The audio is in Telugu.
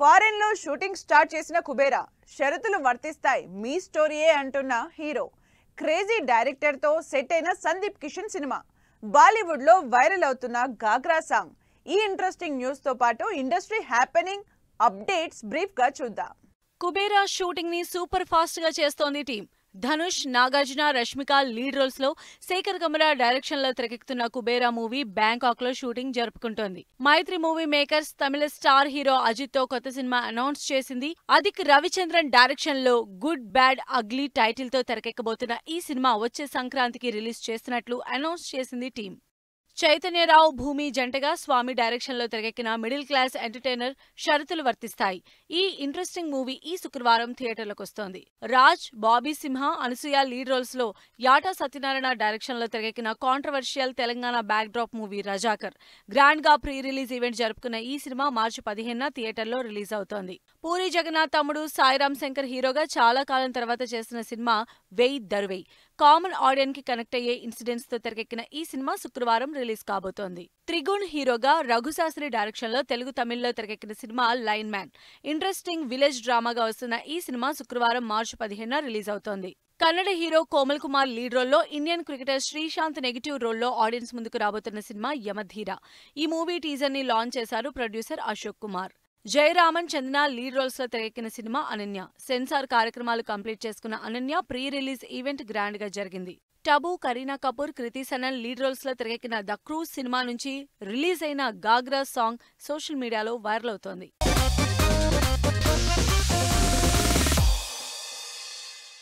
ఫారెన్ లో షూటింగ్ స్టార్ట్ చేసిన కుబేరా షరతులు వర్తిస్తాయి మీ స్టోరీయే అంటున్న హీరో క్రేజీ డైరెక్టర్ తో సెట్ అయిన సందీప్ కిషన్ సినిమా బాలీవుడ్ లో వైరల్ అవుతున్న గాగ్రా సాంగ్ ఈ ఇంట్రెస్టింగ్ న్యూస్ తో పాటు ఇండస్ట్రీ హ్యాపెనింగ్ అప్డేట్స్ బ్రీఫ్ గా చూద్దాం. కుబేరా షూటింగ్ ని సూపర్ ఫాస్ట్ గా చేస్తోంది team. Dhanush, Nagarjuna, Rashmika lead roles లో శేఖర్ కమరా డైరెక్షన్ లో తెరకెక్కుతున్న కుబేరా మూవీ బ్యాంకాక్ లో షూటింగ్ జరుపుకుంటోంది. మైత్రి మూవీ మేకర్స్ తమిళ స్టార్ హీరో అజిత్ తో కొత్త సినిమా అనౌన్స్ చేసింది. అదిక్ రవిచంద్రన్ డైరెక్షన్ లో గుడ్ బ్యాడ్ అగ్లీ టైటిల్ తో తెరకెక్కబోతున్న ఈ సినిమా వచ్చే సంక్రాంతికి రిలీజ్ చేస్తున్నట్లు అనౌన్స్ చేసింది టీం. చైతన్యరావు, భూమి జంటగా స్వామి డైరెక్షన్ లో తెరకెక్కిన మిడిల్ క్లాస్ ఎంటర్టైనర్ షరతులు వర్తిస్తాయి. ఈ ఇంట్రెస్టింగ్ మూవీ ఈ శుక్రవారం థియేటర్లకు వస్తోంది. రాజ్, బాబీ సింహ, అనసూయ లీడ్ రోల్స్ లో యాటా సత్యనారాయణ డైరెక్షన్ లో తెరకెక్కిన controversial Telangana back drop movie Razakar grand గా ప్రీ రిలీజ్ ఈవెంట్ జరుపుకున్న ఈ సినిమా మార్చి 15న థియేటర్లో రిలీజ్ అవుతోంది. పూరి జగన్నాథ్ తమ్ముడు సాయిరామ్ శంకర్ హీరోగా చాలా కాలం తర్వాత చేసిన సినిమా వెయ్ దరువెయ్ కామన్ ఆడియన్స్ కి కనెక్ట్ అయ్యే ఇన్సిడెంట్స్ తో తెరకెక్కిన ఈ సినిమా శుక్రవారం రిలీజ్ కాబోతోంది. త్రిగుణ్ హీరోగా రఘుశాస్త్రి డైరెక్షన్ లో తెలుగు తమిళ్లో తెరకెక్కిన cinema line man interesting village డ్రామాగా వస్తున్న ఈ సినిమా శుక్రవారం మార్చి 15న రిలీజ్ అవుతోంది. కన్నడ హీరో కోమల్ కుమార్ లీడ్ రోల్లో ఇండియన్ క్రికెటర్ శ్రీశాంత్ నెగిటివ్ రోల్లో ఆడియన్స్ ముందుకు రాబోతున్న సినిమా యమధీర. ఈ మూవీ టీజర్ ని లాంచ్ చేశారు producer Ashok Kumar. Jayaraman, Chandana lead roles లో తెరకెక్కిన సినిమా అనన్య. సెన్సార్ కార్యక్రమాలు కంప్లీట్ చేసుకున్న Ananya pre release event grand గా జరిగింది. టబు, కరీనా కపూర్, కృతి సనన్ లీడ్ రోల్స్ లో తెరకెక్కిన ద క్రూజ్ సినిమా నుంచి రిలీజ్ అయిన గాగ్రా సాంగ్ సోషల్ మీడియాలో వైరల్ అవుతోంది.